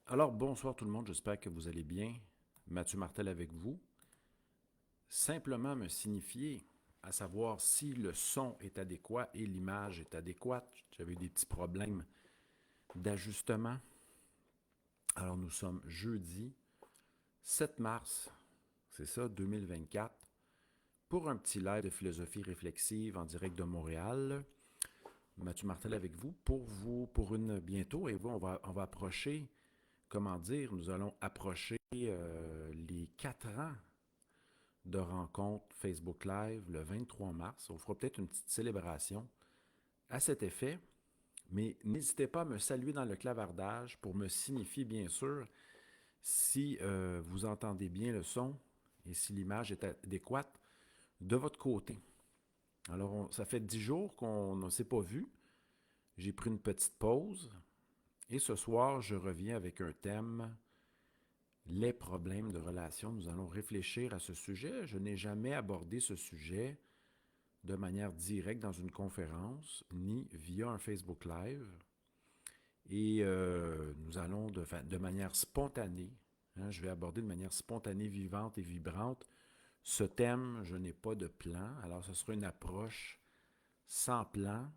Alors, bonsoir tout le monde, j'espère que vous allez bien. Mathieu Martel avec vous. Simplement me signifier, à savoir si le son est adéquat et l'image est adéquate. J'avais eu des petits problèmes d'ajustement. Alors, nous sommes jeudi 7 mars, c'est ça, 2024, pour un petit live de philosophie réflexive en direct de Montréal. Mathieu Martel avec vous, pour une bientôt, et vous, on va approcher, comment dire, nous allons approcher les 4 ans de rencontre Facebook Live le 23 mars. On fera peut-être une petite célébration à cet effet, mais n'hésitez pas à me saluer dans le clavardage pour me signifier, bien sûr, si vous entendez bien le son et si l'image est adéquate de votre côté. Alors, ça fait 10 jours qu'on ne s'est pas vu. J'ai pris une petite pause et ce soir, je reviens avec un thème, les problèmes de relation. Nous allons réfléchir à ce sujet. Je n'ai jamais abordé ce sujet de manière directe dans une conférence, ni via un Facebook Live. Et nous allons de manière spontanée, je vais aborder de manière spontanée, vivante et vibrante ce thème. Je n'ai pas de plan, alors ce sera une approche sans plan,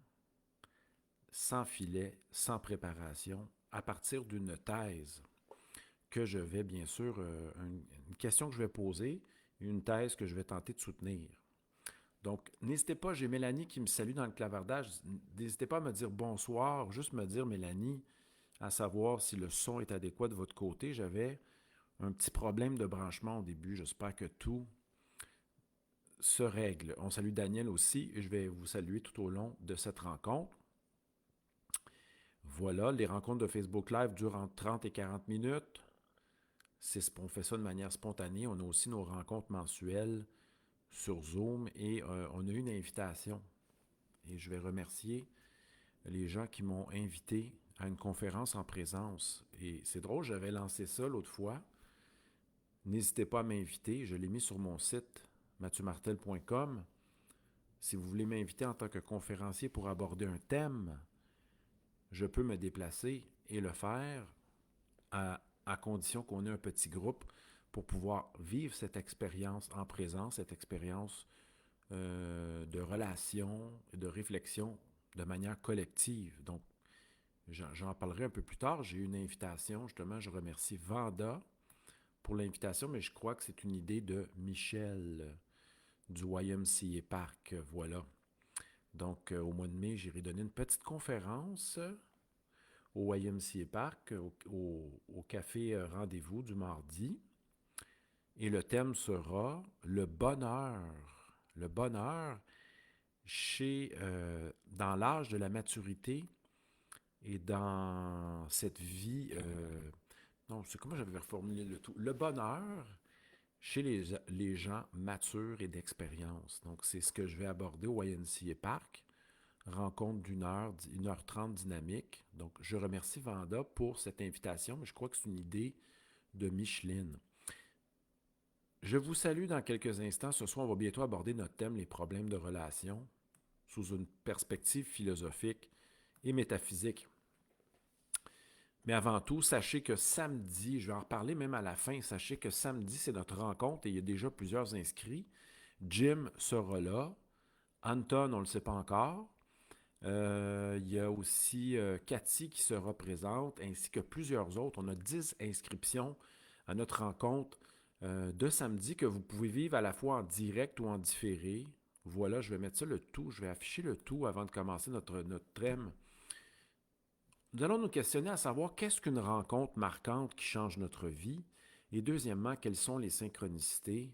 sans filet, sans préparation, à partir d'une thèse que je vais bien sûr, une question que je vais poser, une thèse que je vais tenter de soutenir. Donc, n'hésitez pas, j'ai Mélanie qui me salue dans le clavardage. N'hésitez pas à me dire bonsoir, juste me dire, Mélanie, à savoir si le son est adéquat de votre côté. J'avais un petit problème de branchement au début. J'espère que tout se règle. On salue Daniel aussi et je vais vous saluer tout au long de cette rencontre. Voilà, les rencontres de Facebook Live durent entre 30 et 40 minutes. On fait ça de manière spontanée. On a aussi nos rencontres mensuelles sur Zoom et on a eu une invitation. Et je vais remercier les gens qui m'ont invité à une conférence en présence. Et c'est drôle, j'avais lancé ça l'autre fois. N'hésitez pas à m'inviter. Je l'ai mis sur mon site mathieumartel.com. Si vous voulez m'inviter en tant que conférencier pour aborder un thème, je peux me déplacer et le faire à condition qu'on ait un petit groupe pour pouvoir vivre cette expérience en présence, cette expérience de relation et de réflexion de manière collective. Donc, j'en parlerai un peu plus tard. J'ai eu une invitation, justement, je remercie Vanda pour l'invitation, mais je crois que c'est une idée de Michel du YMCA Park. Voilà. Donc, au mois de mai, j'irai donner une petite conférence au YMCA Park, au café Rendez-vous du mardi. Et le thème sera le bonheur. Le bonheur dans l'âge de la maturité et dans cette vie. Non, c'est comment j'avais reformulé le tout. Le bonheur chez les gens matures et d'expérience. Donc, c'est ce que je vais aborder au YNCA Park. Rencontre d'une heure, 1h30 dynamique. Donc, je remercie Vanda pour cette invitation, mais je crois que c'est une idée de Micheline. Je vous salue dans quelques instants. Ce soir, on va bientôt aborder notre thème, les problèmes de relations, sous une perspective philosophique et métaphysique. Mais avant tout, sachez que samedi, je vais en reparler même à la fin, sachez que samedi, c'est notre rencontre et il y a déjà plusieurs inscrits. Jim sera là. Anton, on ne le sait pas encore. Il y a aussi Cathy qui sera présente, ainsi que plusieurs autres. On a 10 inscriptions à notre rencontre de samedi que vous pouvez vivre à la fois en direct ou en différé. Voilà, je vais mettre ça le tout, je vais afficher le tout avant de commencer notre thème. Nous allons nous questionner à savoir qu'est-ce qu'une rencontre marquante qui change notre vie et deuxièmement, quelles sont les synchronicités.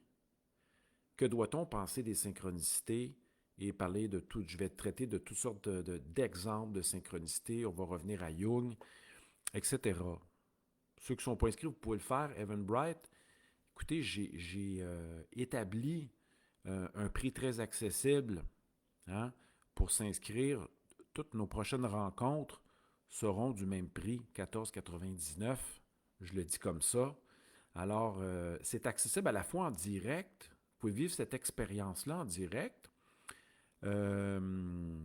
Que doit-on penser des synchronicités et parler de tout. Je vais traiter de toutes sortes d'exemples de synchronicités. On va revenir à Jung, etc. Ceux qui ne sont pas inscrits, vous pouvez le faire. Evan Bright, écoutez, j'ai établi un prix très accessible hein, pour s'inscrire. Toutes nos prochaines rencontres seront du même prix, 14,99. Je le dis comme ça. Alors, c'est accessible à la fois en direct. Vous pouvez vivre cette expérience-là en direct. Euh,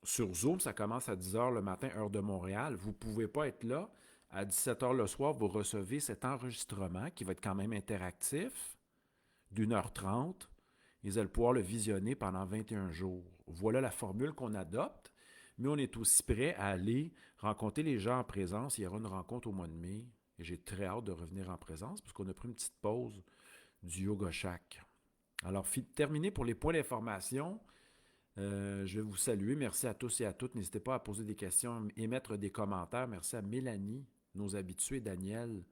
sur Zoom, ça commence à 10h le matin, heure de Montréal. Vous ne pouvez pas être là À 17h le soir, vous recevez cet enregistrement qui va être quand même interactif, d'1h30. Et vous allez pouvoir le visionner pendant 21 jours. Voilà la formule qu'on adopte, mais on est aussi prêt à aller rencontrer les gens en présence. Il y aura une rencontre au mois de mai et j'ai très hâte de revenir en présence parce qu'on a pris une petite pause du Yoga Shack. Alors, terminé pour les points d'information. Je vais vous saluer. Merci à tous et à toutes. N'hésitez pas à poser des questions, émettre des commentaires. Merci à Mélanie, nos habitués, Daniel,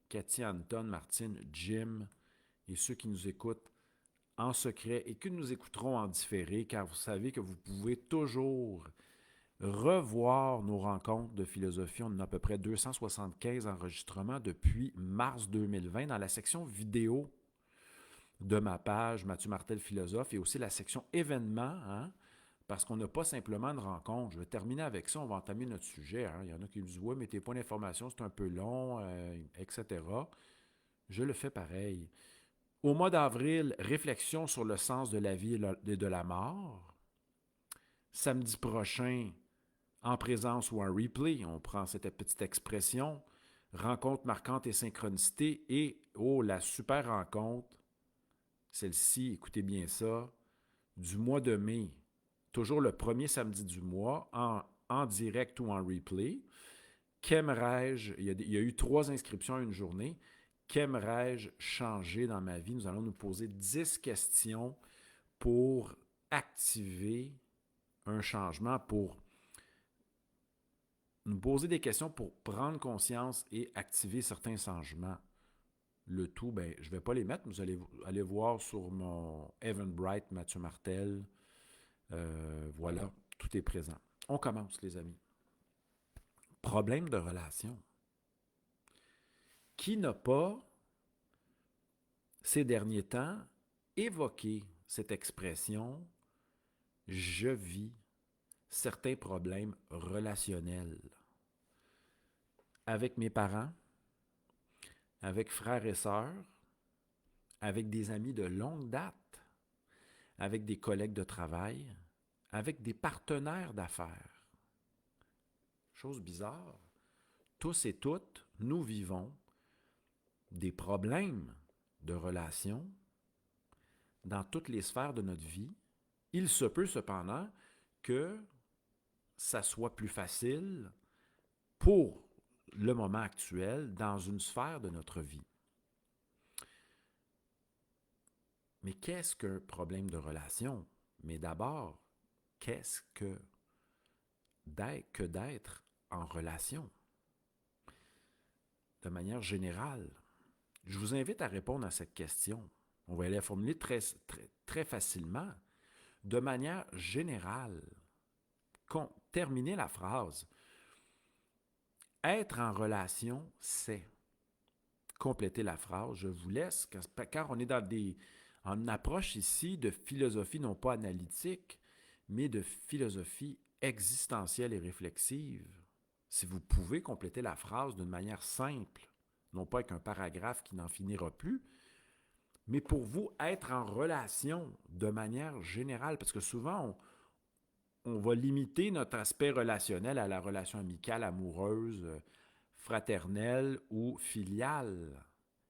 Cathy, Anton, Martine, Jim et ceux qui nous écoutent en secret et qui nous écouteront en différé, car vous savez que vous pouvez toujours revoir nos rencontres de philosophie. On en a à peu près 275 enregistrements depuis mars 2020 dans la section vidéo de ma page Mathieu Martel Philosophe et aussi la section événements, hein, parce qu'on n'a pas simplement une rencontre. Je vais terminer avec ça, on va entamer notre sujet. Hein. Il y en a qui me disent « Ouais, mais tes points d'information, c'est un peu long, etc. » Je le fais pareil. Au mois d'avril, réflexion sur le sens de la vie et de la mort. Samedi prochain, en présence ou en replay, on prend cette petite expression, rencontre marquante et synchronicité. Et, oh, la super rencontre, celle-ci, écoutez bien ça, du mois de mai, toujours le premier samedi du mois, en direct ou en replay. Qu'aimerais-je, il y a eu 3 inscriptions à une journée, qu'aimerais-je changer dans ma vie? Nous allons nous poser 10 questions pour activer un changement, pour nous poser des questions pour prendre conscience et activer certains changements. Le tout, je ne vais pas les mettre, vous allez aller voir sur mon Eventbrite, Mathieu Martel. Voilà, tout est présent. On commence, les amis. Problème de relation. Qui n'a pas, ces derniers temps, évoqué cette expression « je vis certains problèmes relationnels » avec mes parents, avec frères et sœurs, avec des amis de longue date, avec des collègues de travail, avec des partenaires d'affaires. Chose bizarre, tous et toutes, nous vivons des problèmes de relations dans toutes les sphères de notre vie. Il se peut cependant que ça soit plus facile pour le moment actuel dans une sphère de notre vie. Mais qu'est-ce qu'un problème de relation? Mais d'abord, qu'est-ce que d'être en relation? De manière générale, je vous invite à répondre à cette question. On va la formuler très, très, très facilement. De manière générale, terminez la phrase. Être en relation, c'est. Complétez la phrase. Je vous laisse, car on est en une approche ici de philosophie non pas analytique, mais de philosophie existentielle et réflexive. Si vous pouvez compléter la phrase d'une manière simple, non pas avec un paragraphe qui n'en finira plus, mais pour vous, être en relation de manière générale, parce que souvent, on va limiter notre aspect relationnel à la relation amicale, amoureuse, fraternelle ou filiale.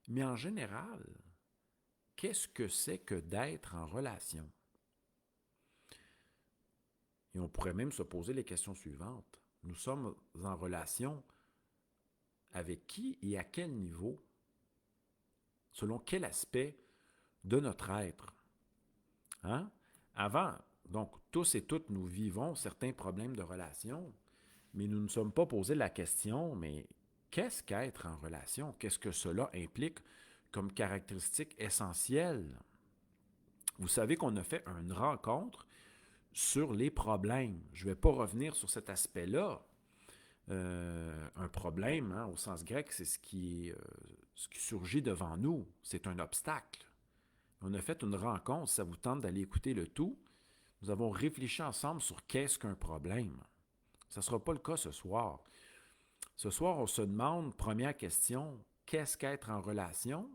Mais en général, qu'est-ce que c'est que d'être en relation? Et on pourrait même se poser les questions suivantes. Nous sommes en relation avec qui et à quel niveau? Selon quel aspect de notre être? Hein? Avant, donc, tous et toutes, nous vivons certains problèmes de relation, mais nous ne nous sommes pas posé la question, mais qu'est-ce qu'être en relation? Qu'est-ce que cela implique comme caractéristique essentielle? Vous savez qu'on a fait une rencontre sur les problèmes. Je ne vais pas revenir sur cet aspect-là. Un problème, hein, au sens grec, c'est ce qui surgit devant nous. C'est un obstacle. On a fait une rencontre. Si ça vous tente d'aller écouter le tout, nous avons réfléchi ensemble sur qu'est-ce qu'un problème. Ça ne sera pas le cas ce soir. Ce soir, on se demande, première question, qu'est-ce qu'être en relation?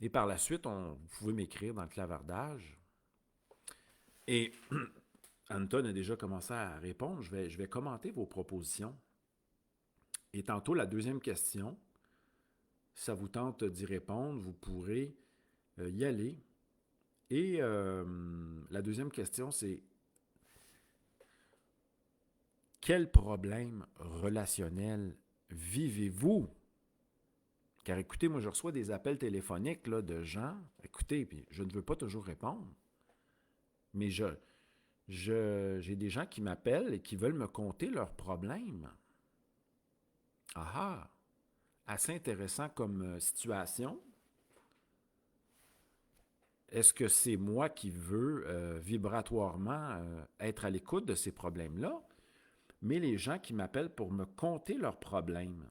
Et par la suite, vous pouvez m'écrire dans le clavardage. Et Anton a déjà commencé à répondre. Je vais commenter vos propositions. Et tantôt, la deuxième question, si ça vous tente d'y répondre, vous pourrez y aller. Et la deuxième question, c'est quel problème relationnel vivez-vous? Car écoutez, moi je reçois des appels téléphoniques là, de gens, écoutez, puis je ne veux pas toujours répondre, mais j'ai des gens qui m'appellent et qui veulent me conter leurs problèmes. Ah ah! Assez intéressant comme situation. Est-ce que c'est moi qui veux vibratoirement être à l'écoute de ces problèmes-là? Mais les gens qui m'appellent pour me conter leurs problèmes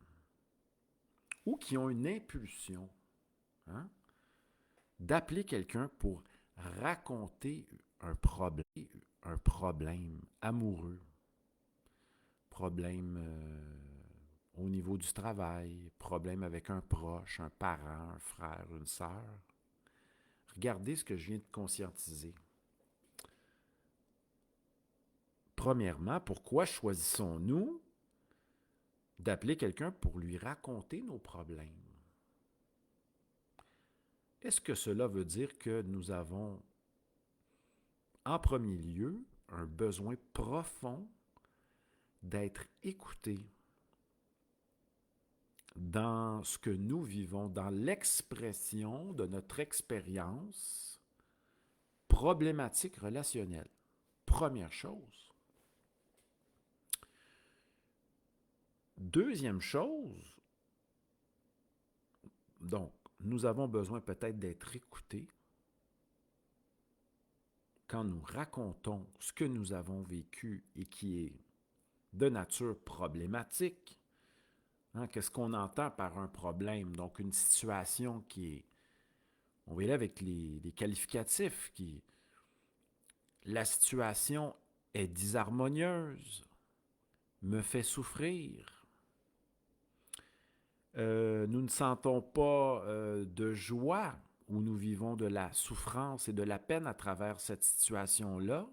ou qui ont une impulsion, hein, d'appeler quelqu'un pour raconter un problème amoureux, problème au niveau du travail, problème avec un proche, un parent, un frère, une sœur. Regardez ce que je viens de conscientiser. Premièrement, pourquoi choisissons-nous d'appeler quelqu'un pour lui raconter nos problèmes? Est-ce que cela veut dire que nous avons, en premier lieu, un besoin profond d'être écoutés dans ce que nous vivons, dans l'expression de notre expérience problématique relationnelle? Première chose. Deuxième chose, donc, nous avons besoin peut-être d'être écoutés quand nous racontons ce que nous avons vécu et qui est de nature problématique. Hein, qu'est-ce qu'on entend par un problème? Donc, une situation qui est, on va y aller avec les qualificatifs, la situation est disharmonieuse, me fait souffrir. Nous ne sentons pas de joie ou nous vivons de la souffrance et de la peine à travers cette situation-là.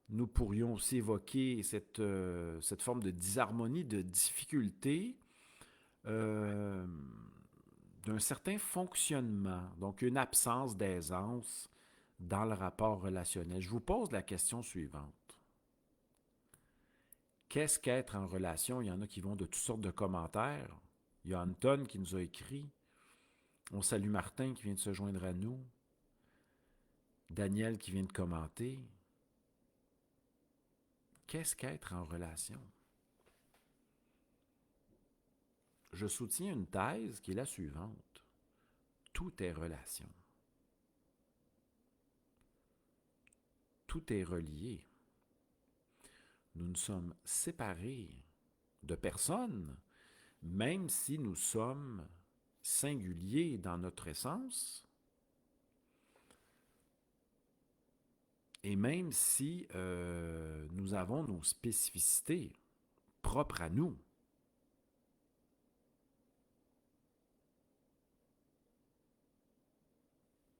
Nous pourrions aussi évoquer cette forme de disharmonie, de difficulté, euh, d'un certain fonctionnement, donc une absence d'aisance dans le rapport relationnel. Je vous pose la question suivante. Qu'est-ce qu'être en relation? Il y en a qui vont de toutes sortes de commentaires. Il y a Anton qui nous a écrit. On salue Martin qui vient de se joindre à nous. Daniel qui vient de commenter. Qu'est-ce qu'être en relation? Je soutiens une thèse qui est la suivante. Tout est relation. Tout est relié. Nous nous sommes séparés de personne, même si nous sommes singuliers dans notre essence, et même si nous avons nos spécificités propres à nous.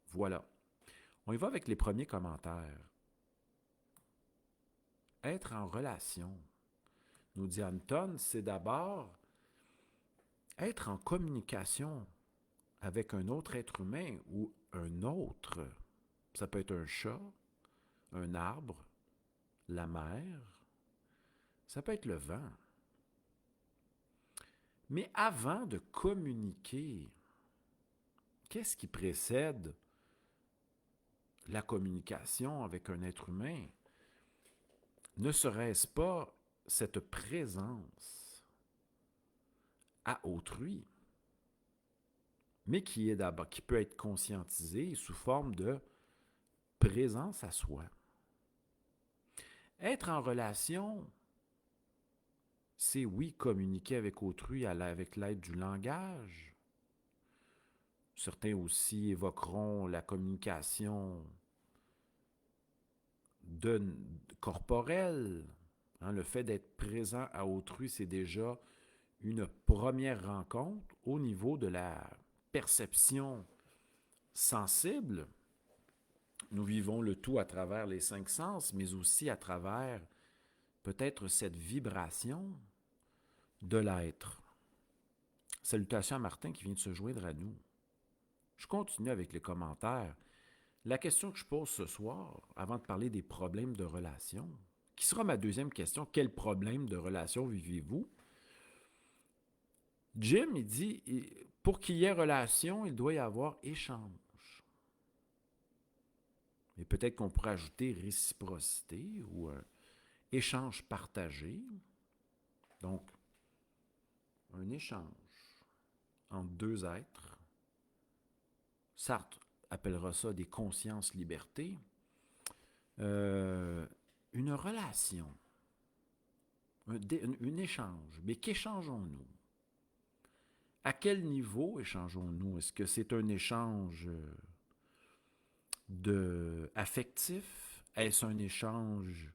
Voilà. On y va avec les premiers commentaires. Être en relation, nous dit Anton, c'est d'abord être en communication avec un autre être humain ou un autre. Ça peut être un chat, un arbre, la mer, ça peut être le vent. Mais avant de communiquer, qu'est-ce qui précède la communication avec un être humain? Ne serait-ce pas cette présence à autrui, mais qui est d'abord, qui peut être conscientisée sous forme de présence à soi. Être en relation, c'est oui, communiquer avec autrui avec l'aide du langage. Certains aussi évoqueront la communication corporelle. Hein, le fait d'être présent à autrui, c'est déjà une première rencontre au niveau de la perception sensible. Nous vivons le tout à travers les 5 sens, mais aussi à travers peut-être cette vibration. de l'être. Salutations à Martin qui vient de se joindre à nous. Je continue avec les commentaires. La question que je pose ce soir, avant de parler des problèmes de relation, qui sera ma deuxième question, quel problème de relation vivez-vous? Jim, il dit, pour qu'il y ait relation, il doit y avoir échange. Et peut-être qu'on pourrait ajouter réciprocité ou un échange partagé. Donc, un échange entre deux êtres. Sartre appellera ça des consciences-libertés. Une relation, un échange. Mais qu'échangeons-nous? À quel niveau échangeons-nous? Est-ce que c'est un échange affectif? Est-ce un échange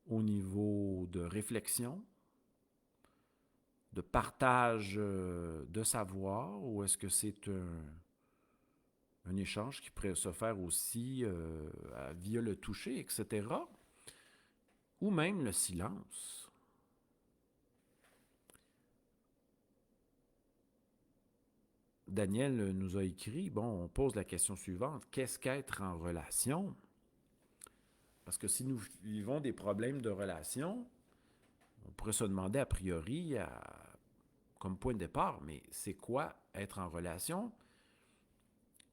au niveau de réflexion, de partage de savoir, ou est-ce que c'est un échange qui pourrait se faire aussi via le toucher, etc., ou même le silence? Daniel nous a écrit, on pose la question suivante, qu'est-ce qu'être en relation? Parce que si nous vivons des problèmes de relation, on pourrait se demander a priori, comme point de départ, mais c'est quoi être en relation?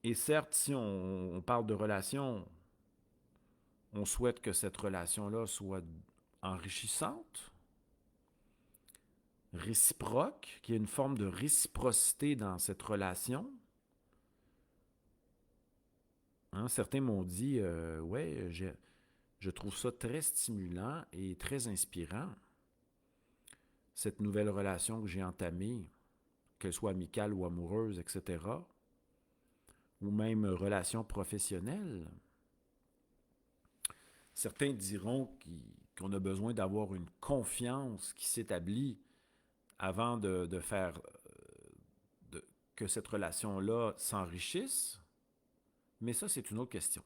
Et certes, si on parle de relation, on souhaite que cette relation-là soit enrichissante, réciproque, qu'il y ait une forme de réciprocité dans cette relation. Certains m'ont dit, ouais, je trouve ça très stimulant et très inspirant, cette nouvelle relation que j'ai entamée, qu'elle soit amicale ou amoureuse, etc., ou même relation professionnelle. Certains diront qu'on a besoin d'avoir une confiance qui s'établit avant de faire que cette relation-là s'enrichisse, mais ça, c'est une autre question.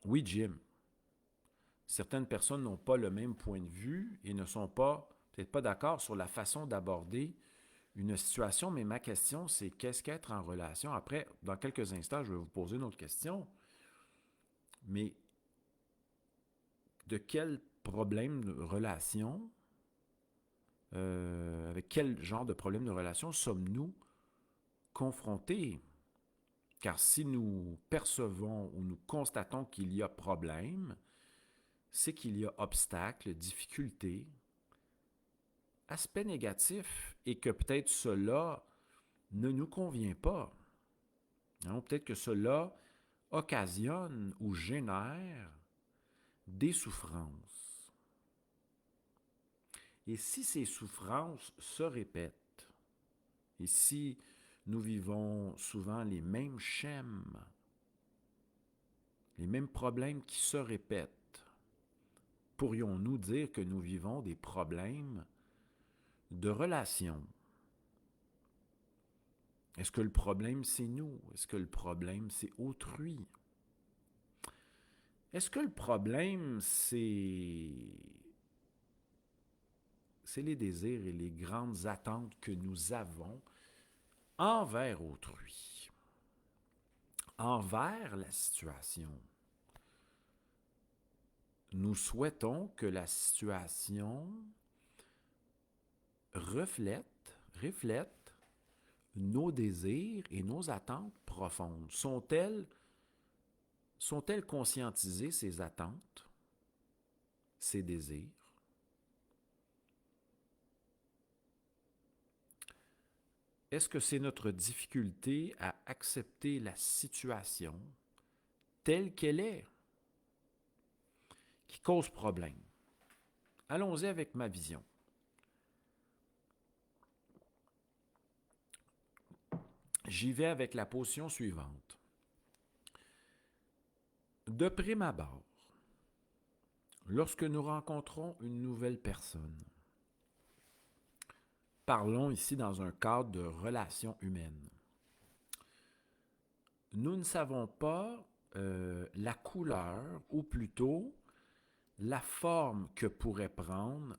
Oui, Jim, certaines personnes n'ont pas le même point de vue et ne sont peut-être pas d'accord sur la façon d'aborder une situation, mais ma question, c'est qu'est-ce qu'être en relation? Après, dans quelques instants, je vais vous poser une autre question, mais de quel problème de relation, avec quel genre de problème de relation sommes-nous confrontés? Car si nous percevons ou nous constatons qu'il y a problème, c'est qu'il y a obstacle, difficulté, aspect négatif, et que peut-être cela ne nous convient pas. Peut-être que cela occasionne ou génère des souffrances. Et si ces souffrances se répètent, et si nous vivons souvent les mêmes schèmes, les mêmes problèmes qui se répètent, pourrions-nous dire que nous vivons des problèmes de relation? Est-ce que le problème, c'est nous? Est-ce que le problème, c'est autrui? Est-ce que le problème, c'est les désirs et les grandes attentes que nous avons envers autrui, envers la situation? Nous souhaitons que la situation reflète nos désirs et nos attentes profondes. Sont-elles conscientisées, ces attentes, ces désirs? Est-ce que c'est notre difficulté à accepter la situation telle qu'elle est qui cause problème? Allons-y avec ma vision. J'y vais avec la position suivante. De prime abord, lorsque nous rencontrons une nouvelle personne, parlons ici dans un cadre de relation humaine, nous ne savons pas la couleur, ou plutôt la forme que pourrait prendre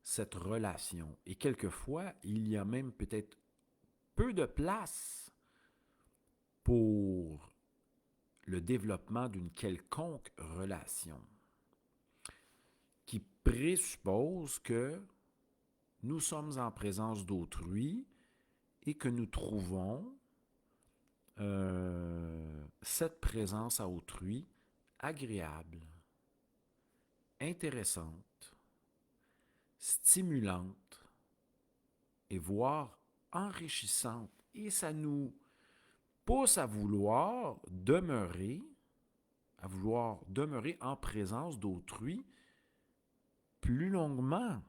cette relation. Et quelquefois, il y a même peut-être peu de place pour le développement d'une quelconque relation qui présuppose que nous sommes en présence d'autrui et que nous trouvons cette présence à autrui agréable, intéressante, stimulante et voire enrichissante. Et ça nous pousse à vouloir demeurer en présence d'autrui plus longuement.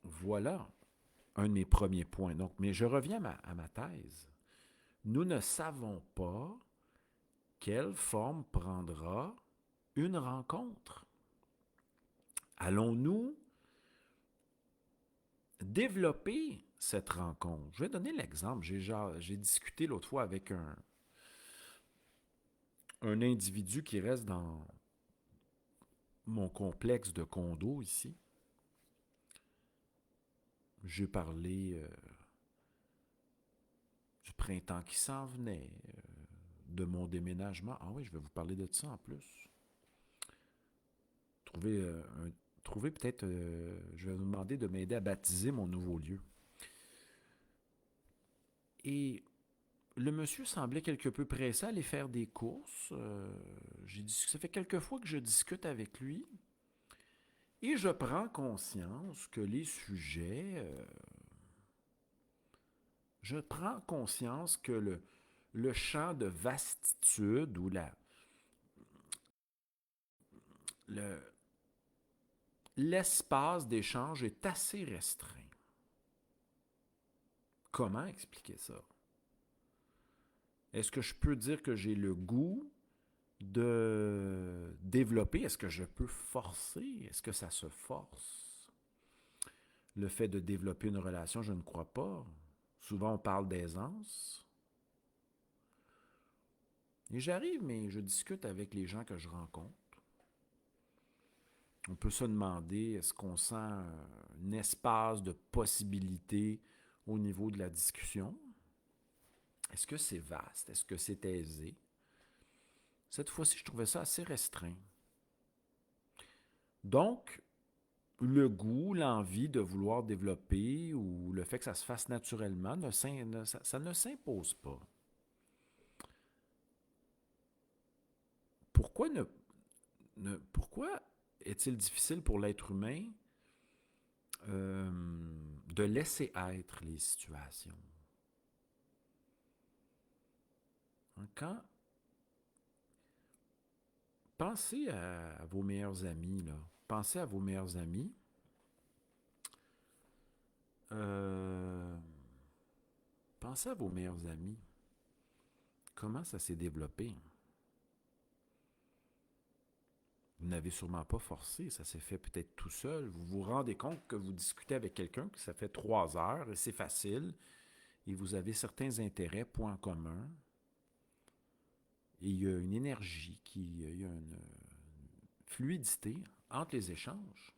Voilà un de mes premiers points. Donc, mais je reviens à ma thèse. Nous ne savons pas quelle forme prendra une rencontre. Allons-nous développer cette rencontre? Je vais donner l'exemple. J'ai discuté l'autre fois avec un individu qui reste dans mon complexe de condo ici. J'ai parlé du printemps qui s'en venait, de mon déménagement. Ah oui, je vais vous parler de ça en plus. Trouver peut-être, je vais vous demander de m'aider à baptiser mon nouveau lieu. Et le monsieur semblait quelque peu pressé à aller faire des courses. Ça fait quelques fois que je discute avec lui. Et je prends conscience que les sujets... je prends conscience que le champ de vastitude ou le, l'espace d'échange est assez restreint. Comment expliquer ça? Est-ce que je peux dire que j'ai le goût de développer? Est-ce que je peux forcer? Est-ce que ça se force? Le fait de développer une relation, je ne crois pas. Souvent, on parle d'aisance. Et j'arrive, mais je discute avec les gens que je rencontre. On peut se demander, est-ce qu'on sent un espace de possibilité au niveau de la discussion? Est-ce que c'est vaste? Est-ce que c'est aisé? Cette fois-ci, je trouvais ça assez restreint. Donc, le goût, l'envie de vouloir développer ou le fait que ça se fasse naturellement, ça ne s'impose pas. Pourquoi est-il difficile pour l'être humain de laisser être les situations? Quand pensez à vos meilleurs amis, là. Pensez à vos meilleurs amis. Euh, Pensez à vos meilleurs amis. Comment ça s'est développé? Vous n'avez sûrement pas forcé, ça s'est fait peut-être tout seul. Vous vous rendez compte que vous discutez avec quelqu'un, que ça fait 3 heures et c'est facile, et vous avez certains intérêts, points communs, et il y a une énergie, il y a une fluidité entre les échanges.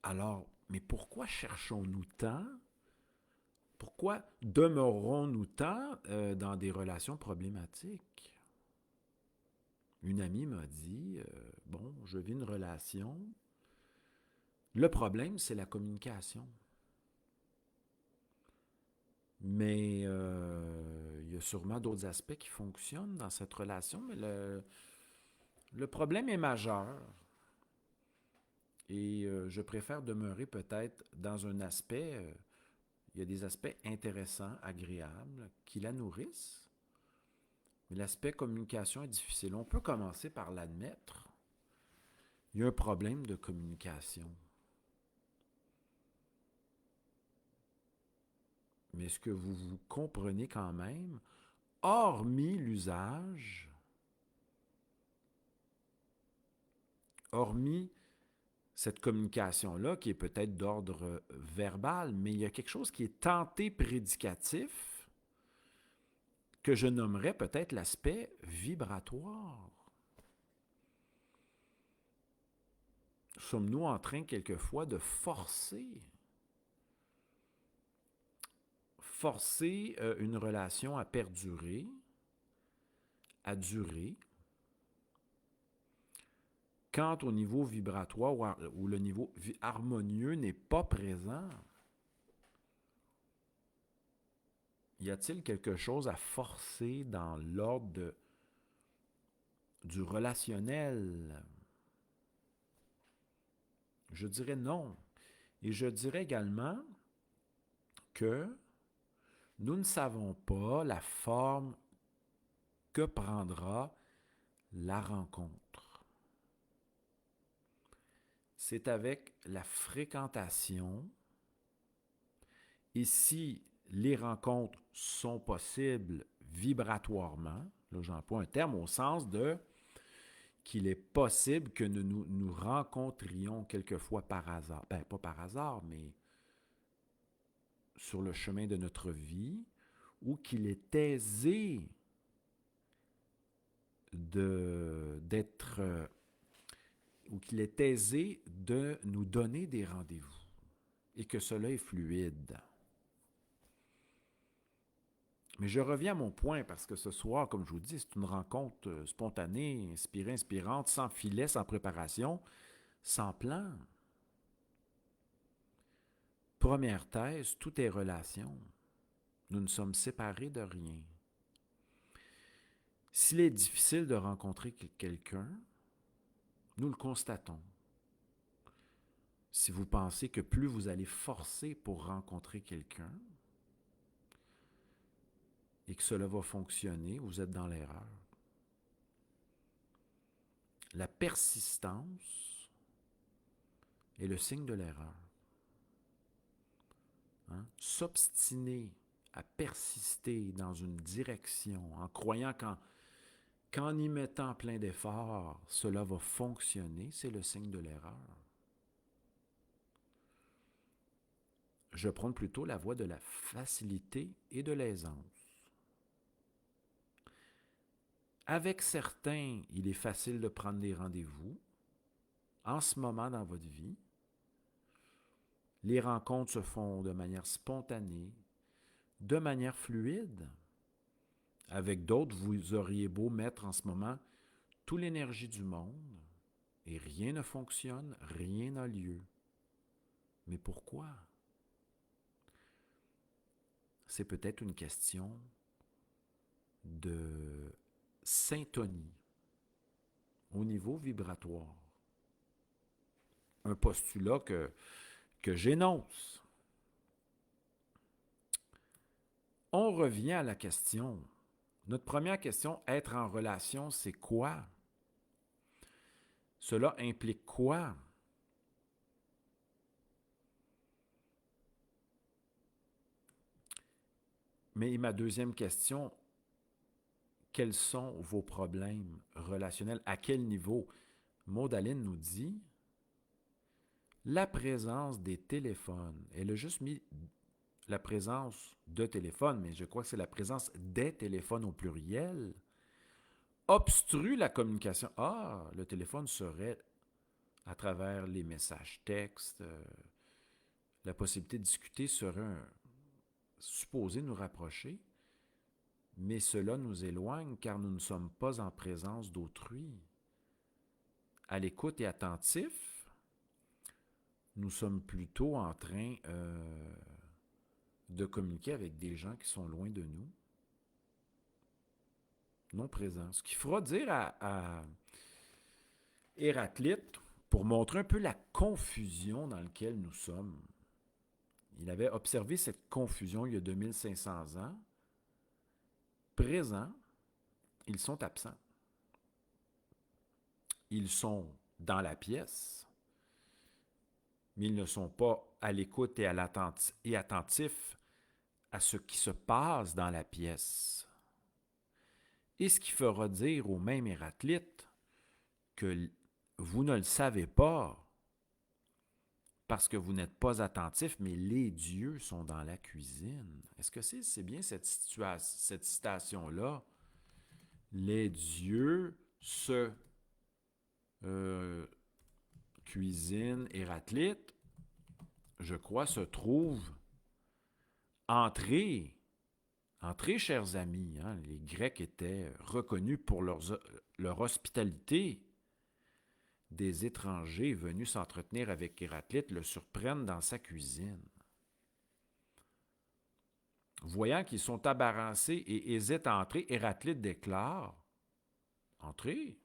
Alors, mais pourquoi cherchons-nous tant? Pourquoi demeurons-nous tant dans des relations problématiques? Une amie m'a dit, bon, je vis une relation. Le problème, c'est la communication. Mais il y a sûrement d'autres aspects qui fonctionnent dans cette relation, mais le problème est majeur. Et je préfère demeurer peut-être dans un aspect, il y a des aspects intéressants, agréables, qui la nourrissent. Mais l'aspect communication est difficile. On peut commencer par l'admettre. Il y a un problème de communication. Mais est-ce que vous comprenez quand même, hormis l'usage, hormis cette communication-là qui est peut-être d'ordre verbal, mais il y a quelque chose qui est tenté prédicatif que je nommerais peut-être l'aspect vibratoire. Sommes-nous en train quelquefois de forcer une relation à perdurer, à durer, quand au niveau vibratoire ou le niveau harmonieux n'est pas présent? Y a-t-il quelque chose à forcer dans l'ordre du relationnel? Je dirais non. Et je dirais également que nous ne savons pas la forme que prendra la rencontre. C'est avec la fréquentation, et si les rencontres sont possibles vibratoirement, là j'emploie un terme au sens de qu'il est possible que nous rencontrions quelquefois par hasard, pas par hasard, mais sur le chemin de notre vie, ou qu'il est aisé ou qu'il est aisé de nous donner des rendez-vous et que cela est fluide. Mais je reviens à mon point parce que ce soir, comme je vous dis, c'est une rencontre spontanée, inspirée, inspirante, sans filet, sans préparation, sans plan. Première thèse, tout est relation. Nous ne sommes séparés de rien. S'il est difficile de rencontrer quelqu'un, nous le constatons. Si vous pensez que plus vous allez forcer pour rencontrer quelqu'un et que cela va fonctionner, vous êtes dans l'erreur. La persistance est le signe de l'erreur. S'obstiner à persister dans une direction en croyant qu'en y mettant plein d'efforts, cela va fonctionner, c'est le signe de l'erreur. Je prône plutôt la voie de la facilité et de l'aisance. Avec certains, il est facile de prendre des rendez-vous. En ce moment dans votre vie, les rencontres se font de manière spontanée, de manière fluide. Avec d'autres, vous auriez beau mettre en ce moment toute l'énergie du monde et rien ne fonctionne, rien n'a lieu. Mais pourquoi? C'est peut-être une question de syntonie au niveau vibratoire. Un postulat que j'énonce. On revient à la question. Notre première question, être en relation, c'est quoi? Cela implique quoi? Mais ma deuxième question, quels sont vos problèmes relationnels? À quel niveau? Maud Aline nous dit la présence des téléphones. Elle a juste mis la présence de téléphones, mais je crois que c'est la présence des téléphones au pluriel, obstrue la communication. Ah, le téléphone serait à travers les messages textes, la possibilité de discuter serait supposé nous rapprocher, mais cela nous éloigne car nous ne sommes pas en présence d'autrui. À l'écoute et attentif, nous sommes plutôt en train de communiquer avec des gens qui sont loin de nous, non présents. Ce qu'il faudra dire à Héraclite, pour montrer un peu la confusion dans laquelle nous sommes. Il avait observé cette confusion il y a 2500 ans. Présents, ils sont absents. Ils sont dans la pièce, mais ils ne sont pas à l'écoute et attentifs à ce qui se passe dans la pièce. Et ce qui fera dire au même Héraclite que vous ne le savez pas, parce que vous n'êtes pas attentif, mais les dieux sont dans la cuisine. Est-ce que c'est bien cette citation-là? Les dieux se cuisinent, Héraclite, je crois, se trouve entrée. Entrez, chers amis, hein, les Grecs étaient reconnus pour leur hospitalité. Des étrangers venus s'entretenir avec Héraclite le surprennent dans sa cuisine. Voyant qu'ils sont embarrassés et hésitent à entrer, Héraclite déclare « Entrez,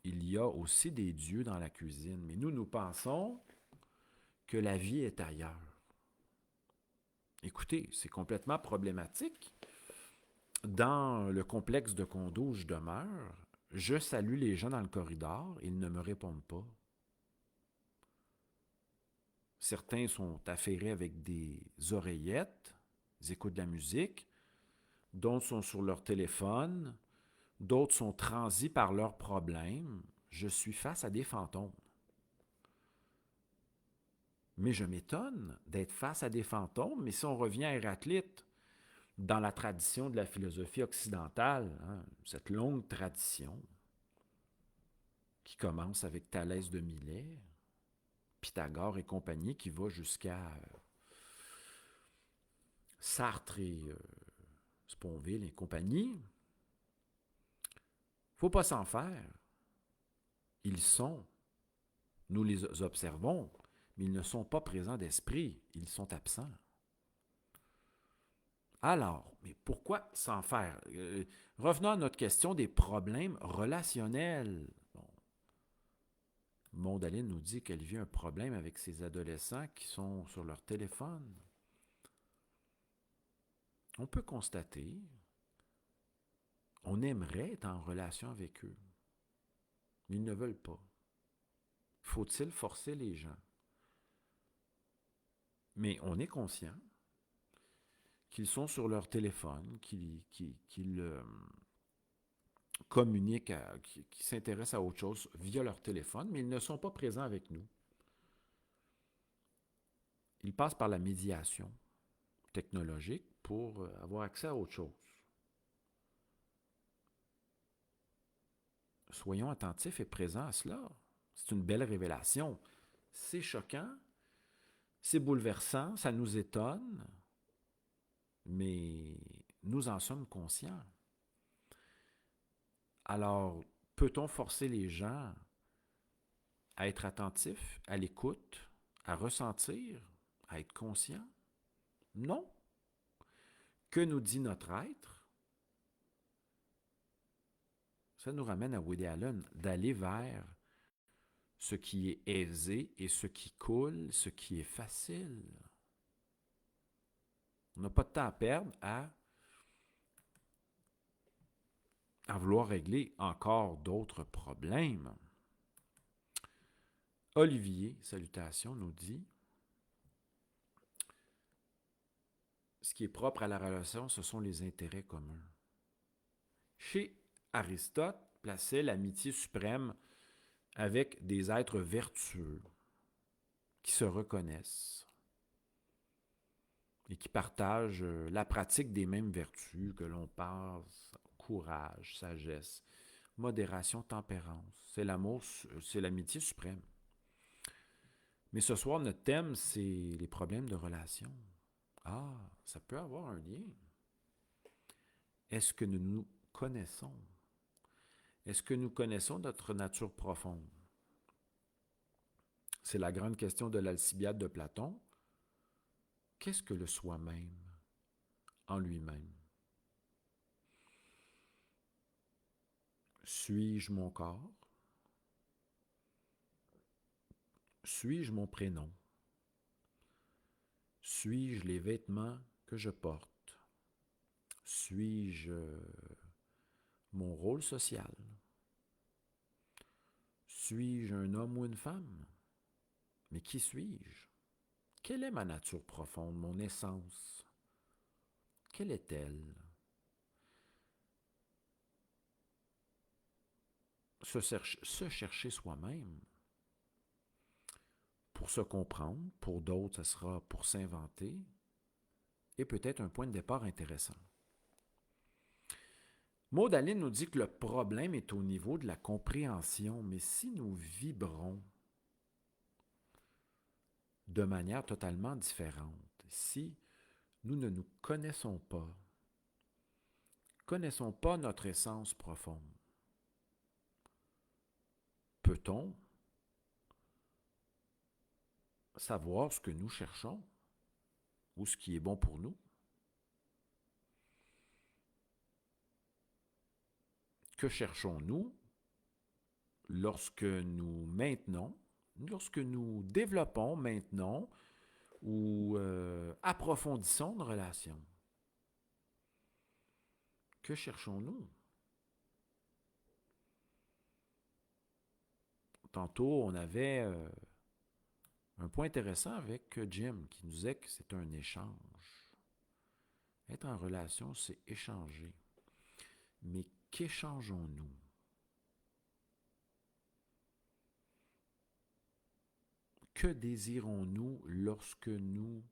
il y a aussi des dieux dans la cuisine, mais nous pensons que la vie est ailleurs. » Écoutez, c'est complètement problématique. Dans le complexe de condo où je demeure, je salue les gens dans le corridor, ils ne me répondent pas. Certains sont affairés avec des oreillettes, ils écoutent de la musique, d'autres sont sur leur téléphone, d'autres sont transis par leurs problèmes. Je suis face à des fantômes. Mais je m'étonne d'être face à des fantômes, mais si on revient à Héraclite, dans la tradition de la philosophie occidentale, hein, cette longue tradition qui commence avec Thalès de Milet, Pythagore et compagnie, qui va jusqu'à Sartre et Sponville et compagnie, il ne faut pas s'en faire. Ils sont, nous les observons, mais ils ne sont pas présents d'esprit, ils sont absents. Alors, mais pourquoi s'en faire? Revenons à notre question des problèmes relationnels. Bon. Mondaline nous dit qu'elle vit un problème avec ses adolescents qui sont sur leur téléphone. On peut constater, on aimerait être en relation avec eux, mais ils ne veulent pas. Faut-il forcer les gens? Mais on est conscient qu'ils sont sur leur téléphone, qu'ils communiquent, qu'ils s'intéressent à autre chose via leur téléphone, mais ils ne sont pas présents avec nous. Ils passent par la médiation technologique pour avoir accès à autre chose. Soyons attentifs et présents à cela. C'est une belle révélation. C'est choquant, c'est bouleversant, ça nous étonne, mais nous en sommes conscients. Alors, peut-on forcer les gens à être attentifs, à l'écoute, à ressentir, à être conscients? Non. Que nous dit notre être? Ça nous ramène à Woody Allen, d'aller vers ce qui est aisé et ce qui coule, ce qui est facile. On n'a pas de temps à perdre à vouloir régler encore d'autres problèmes. Olivier, salutations, nous dit « Ce qui est propre à la relation, ce sont les intérêts communs. » Chez Aristote, plaçait l'amitié suprême avec des êtres vertueux qui se reconnaissent et qui partagent la pratique des mêmes vertus que l'on pense, courage, sagesse, modération, tempérance. C'est l'amour, c'est l'amitié suprême. Mais ce soir, notre thème, c'est les problèmes de relation. Ah, ça peut avoir un lien. Est-ce que nous nous connaissons? Est-ce que nous connaissons notre nature profonde? C'est la grande question de l'Alcibiade de Platon. Qu'est-ce que le soi-même en lui-même? Suis-je mon corps? Suis-je mon prénom? Suis-je les vêtements que je porte? Suis-je mon rôle social? Suis-je un homme ou une femme? Mais qui suis-je? Quelle est ma nature profonde, mon essence? Quelle est-elle? Se chercher soi-même pour se comprendre. Pour d'autres, ça sera pour s'inventer. Et peut-être un point de départ intéressant. Maud Aline nous dit que le problème est au niveau de la compréhension, mais si nous vibrons de manière totalement différente, si nous ne nous connaissons pas notre essence profonde, peut-on savoir ce que nous cherchons ou ce qui est bon pour nous? Que cherchons-nous lorsque nous maintenons, lorsque nous développons, maintenons ou approfondissons une relation? Que cherchons-nous? Tantôt, on avait un point intéressant avec Jim qui nous disait que c'est un échange. Être en relation, c'est échanger. Mais qu'échangeons-nous? Que désirons-nous lorsque nous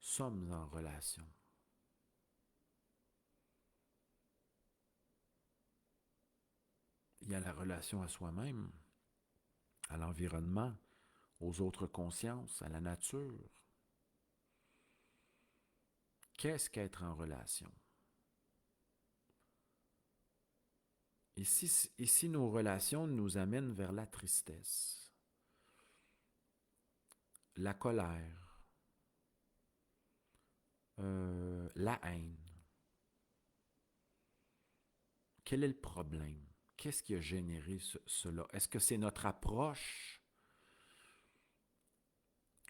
sommes en relation? Il y a la relation à soi-même, à l'environnement, aux autres consciences, à la nature. Qu'est-ce qu'être en relation? Et si nos relations nous amènent vers la tristesse, la colère, la haine, quel est le problème? Qu'est-ce qui a généré cela? Est-ce que c'est notre approche?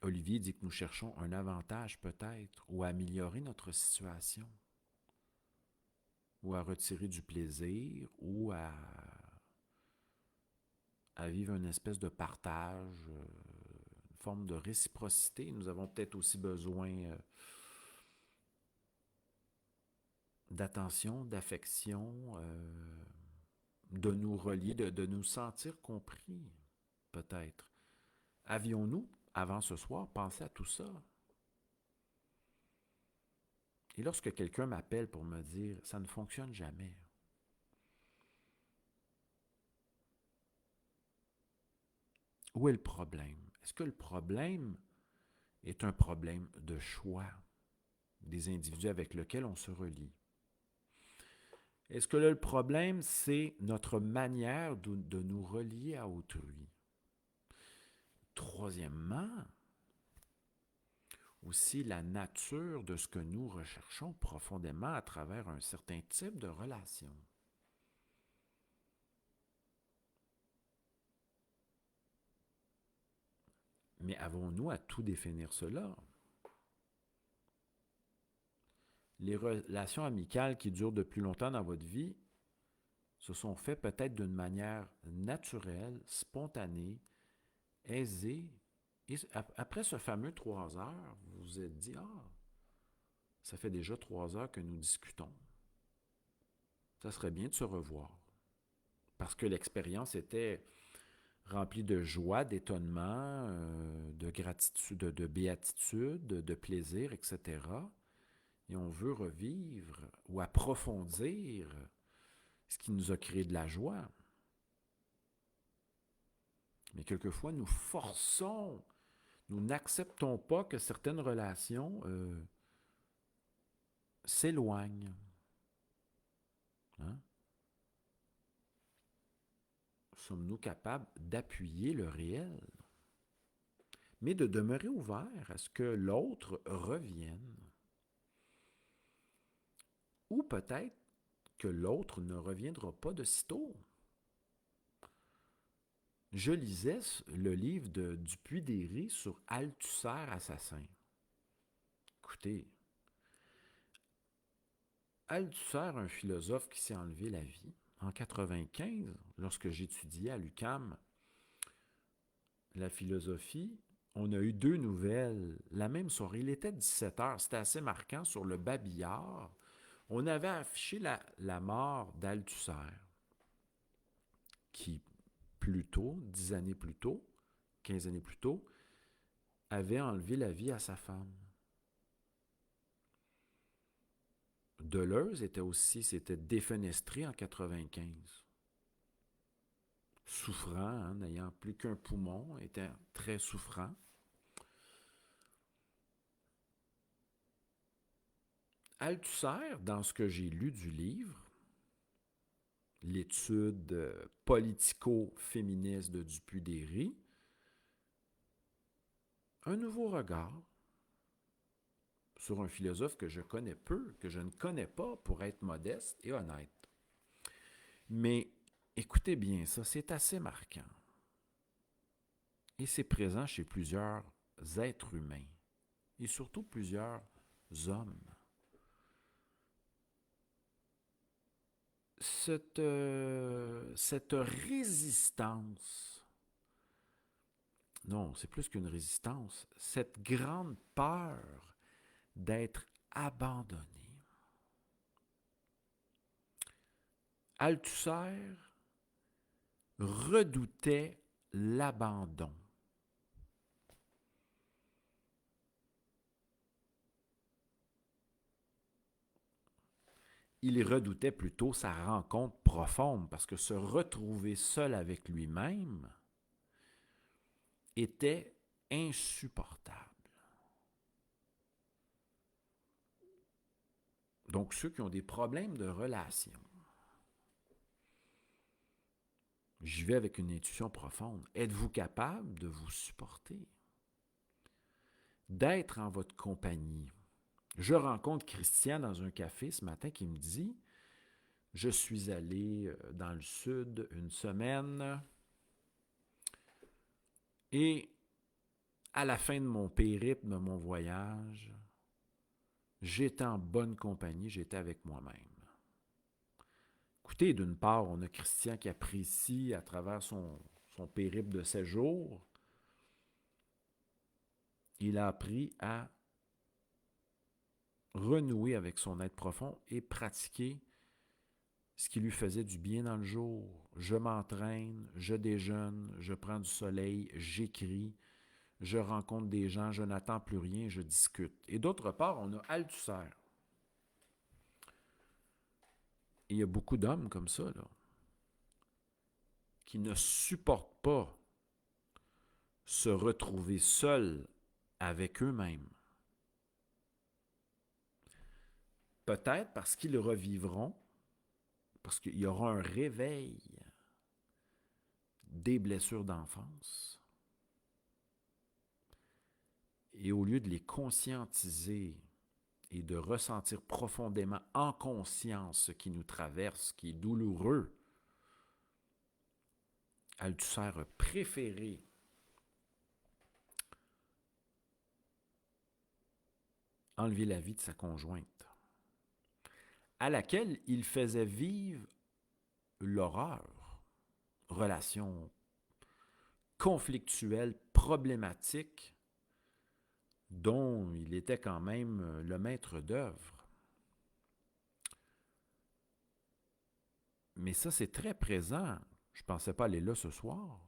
Olivier dit que nous cherchons un avantage peut-être, ou à améliorer notre situation, ou à retirer du plaisir, ou à vivre une espèce de partage, une forme de réciprocité. Nous avons peut-être aussi besoin d'attention, d'affection, de nous relier, de nous sentir compris, peut-être. Avions-nous, avant ce soir, pensé à tout ça? Et lorsque quelqu'un m'appelle pour me dire « ça ne fonctionne jamais », où est le problème? Est-ce que le problème est un problème de choix des individus avec lesquels on se relie? Est-ce que là, le problème, c'est notre manière de nous relier à autrui? Troisièmement, aussi la nature de ce que nous recherchons profondément à travers un certain type de relation. Mais avons-nous à tout définir cela? Les relations amicales qui durent depuis longtemps dans votre vie se sont faites peut-être d'une manière naturelle, spontanée, aisée. Et après ce fameux 3 heures, vous vous êtes dit « Ah, ça fait déjà 3 heures que nous discutons. Ça serait bien de se revoir. » Parce que l'expérience était remplie de joie, d'étonnement, de gratitude, de béatitude, de plaisir, etc. Et on veut revivre ou approfondir ce qui nous a créé de la joie. Mais quelquefois, nous forçons, nous n'acceptons pas que certaines relations s'éloignent. Hein? Sommes-nous capables d'appuyer le réel? Mais de demeurer ouvert à ce que l'autre revienne. Ou peut-être que l'autre ne reviendra pas de sitôt. Je lisais le livre de Dupuy-Déry sur Althusser assassin. Écoutez, Althusser, un philosophe qui s'est enlevé la vie en 1995, lorsque j'étudiais à l'UQAM la philosophie, on a eu 2 nouvelles la même soirée. Il était 17h, c'était assez marquant, sur le Babillard. On avait affiché la mort d'Althusser, qui plus tôt, 10 années plus tôt, 15 années plus tôt, avait enlevé la vie à sa femme. Deleuze s'était défenestré en 95. Souffrant, hein, n'ayant plus qu'un poumon, était très souffrant. Althusser, dans ce que j'ai lu du livre, l'étude politico-féministe de Dupuy-Derry, un nouveau regard sur un philosophe que je connais peu, que je ne connais pas pour être modeste et honnête. Mais écoutez bien ça, c'est assez marquant. Et c'est présent chez plusieurs êtres humains, et surtout plusieurs hommes. Cette résistance, non, c'est plus qu'une résistance, cette grande peur d'être abandonné. Althusser redoutait l'abandon. Il redoutait plutôt sa rencontre profonde, parce que se retrouver seul avec lui-même était insupportable. Donc, ceux qui ont des problèmes de relation, j'y vais avec une intuition profonde. Êtes-vous capable de vous supporter? D'être en votre compagnie. Je rencontre Christian dans un café ce matin qui me dit « Je suis allé dans le sud une semaine et à la fin de mon périple, de mon voyage, j'étais en bonne compagnie, j'étais avec moi-même. » Écoutez, d'une part, on a Christian qui apprécie à travers son périple de séjour, il a appris à renouer avec son être profond et pratiquer ce qui lui faisait du bien dans le jour. Je m'entraîne, je déjeune, je prends du soleil, j'écris, je rencontre des gens, je n'attends plus rien, je discute. Et d'autre part, on a Althusser. Et il y a beaucoup d'hommes comme ça, là, qui ne supportent pas se retrouver seuls avec eux-mêmes. Peut-être parce qu'ils revivront, parce qu'il y aura un réveil des blessures d'enfance. Et au lieu de les conscientiser et de ressentir profondément en conscience ce qui nous traverse, qui est douloureux, Althusser a préféré enlever la vie de sa conjointe, à laquelle il faisait vivre l'horreur, relation conflictuelle, problématique, dont il était quand même le maître d'œuvre. Mais ça, c'est très présent. Je ne pensais pas aller là ce soir.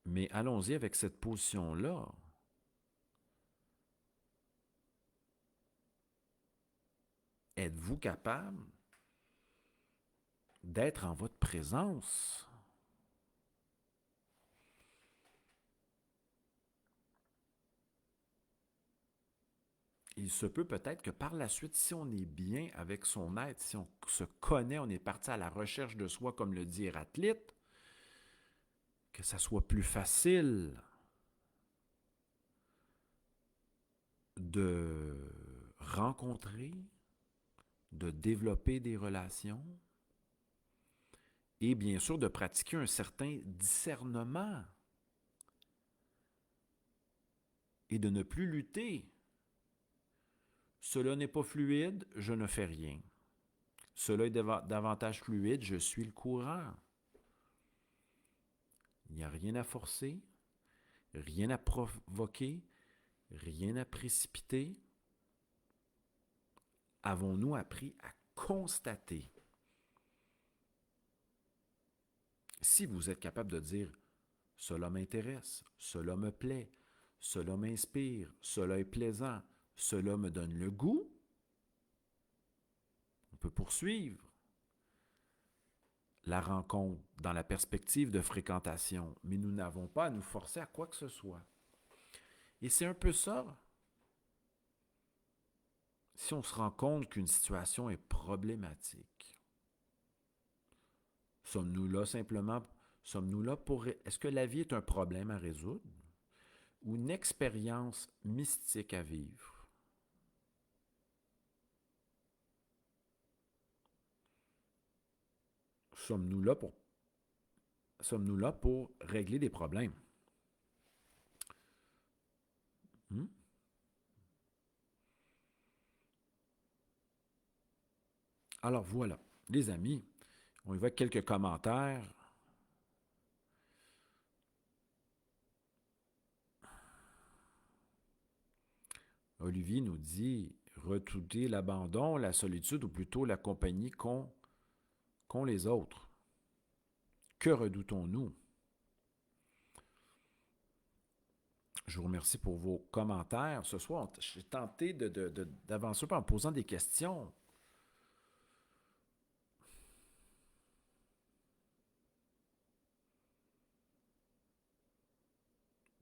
Mais allons-y avec cette position-là. Êtes-vous capable d'être en votre présence? Il se peut peut-être que par la suite, si on est bien avec son être, si on se connaît, on est parti à la recherche de soi, comme le dit Héraclite, que ça soit plus facile de rencontrer, de développer des relations et bien sûr de pratiquer un certain discernement et de ne plus lutter. Cela n'est pas fluide, je ne fais rien. Cela est davantage fluide, je suis le courant. Il n'y a rien à forcer, rien à provoquer, rien à précipiter. Avons-nous appris à constater? Si vous êtes capable de dire cela m'intéresse, cela me plaît, cela m'inspire, cela est plaisant, cela me donne le goût. On peut poursuivre la rencontre dans la perspective de fréquentation, mais nous n'avons pas à nous forcer à quoi que ce soit. Et c'est un peu ça. Si on se rend compte qu'une situation est problématique, sommes-nous là pour... Est-ce que la vie est un problème à résoudre ou une expérience mystique à vivre? Sommes-nous là pour régler des problèmes? Hmm? Alors voilà, les amis, on y va avec quelques commentaires. Olivier nous dit « Redouter l'abandon, la solitude ou plutôt la compagnie qu'ont les autres. Que redoutons-nous? » Je vous remercie pour vos commentaires. Ce soir, j'ai tenté d'avancer en posant des questions.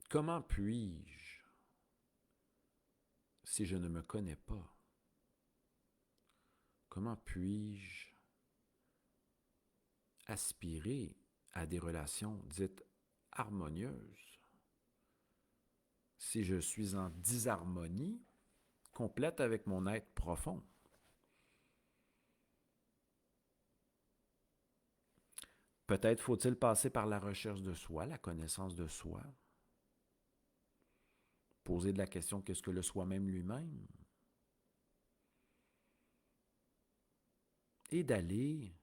Comment puis-je, si je ne me connais pas, comment puis-je aspirer à des relations dites harmonieuses si je suis en disharmonie complète avec mon être profond? Peut-être faut-il passer par la recherche de soi, la connaissance de soi, poser de la question qu'est-ce que le soi-même lui-même, et d'aller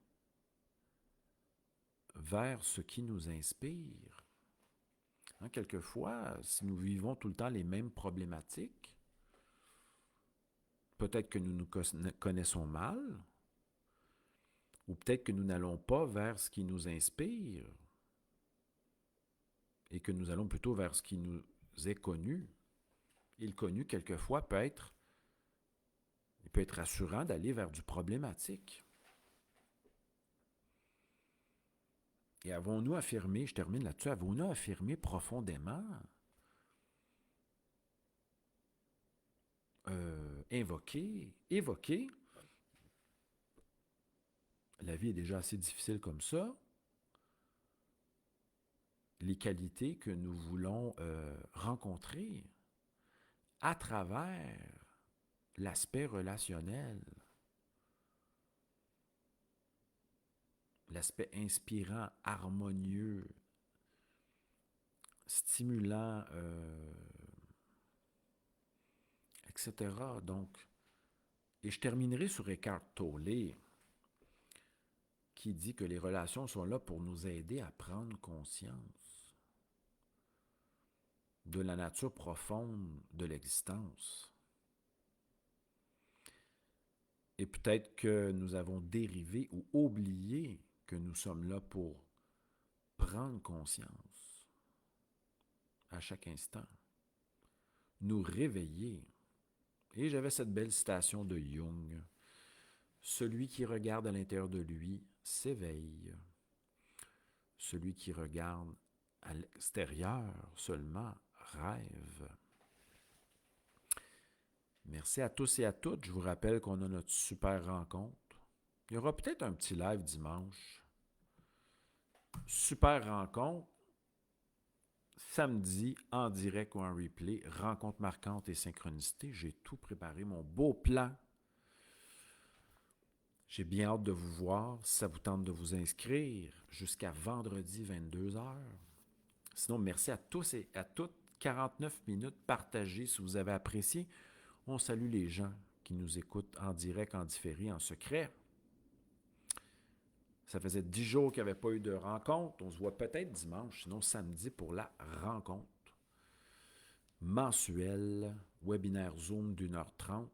vers ce qui nous inspire. Quelquefois, si nous vivons tout le temps les mêmes problématiques, peut-être que nous nous connaissons mal, ou peut-être que nous n'allons pas vers ce qui nous inspire, et que nous allons plutôt vers ce qui nous est connu. Et le connu, quelquefois, peut être rassurant d'aller vers du problématique. Et avons-nous affirmé, je termine là-dessus, avons-nous affirmé profondément, évoqué, la vie est déjà assez difficile comme ça, les qualités que nous voulons rencontrer à travers l'aspect relationnel, l'aspect inspirant, harmonieux, stimulant, etc. Donc, et je terminerai sur Eckhart Tolle, qui dit que les relations sont là pour nous aider à prendre conscience de la nature profonde de l'existence. Et peut-être que nous avons dérivé ou oublié que nous sommes là pour prendre conscience à chaque instant, nous réveiller. Et j'avais cette belle citation de Jung. Celui qui regarde à l'intérieur de lui s'éveille. Celui qui regarde à l'extérieur seulement rêve. Merci à tous et à toutes. Je vous rappelle qu'on a notre super rencontre. Il y aura peut-être un petit live dimanche. Super rencontre. Samedi, en direct ou en replay. Rencontre marquante et synchronicité. J'ai tout préparé, mon beau plan. J'ai bien hâte de vous voir. Si ça vous tente de vous inscrire jusqu'à vendredi 22h. Sinon, merci à tous et à toutes. 49 minutes partagées si vous avez apprécié. On salue les gens qui nous écoutent en direct, en différé, en secret. Ça faisait 10 jours qu'il n'y avait pas eu de rencontre. On se voit peut-être dimanche, sinon samedi pour la rencontre mensuelle, webinaire Zoom d'1h30.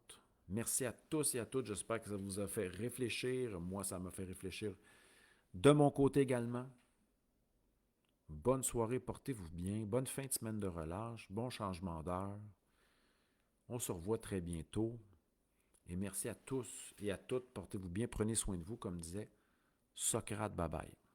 Merci à tous et à toutes. J'espère que ça vous a fait réfléchir. Moi, ça m'a fait réfléchir de mon côté également. bonne soirée, portez-vous bien, bonne fin de semaine de relâche, bon changement d'heure. On se revoit très bientôt. Et merci à tous et à toutes. Portez-vous bien, prenez soin de vous, comme disait Socrate. Bye bye.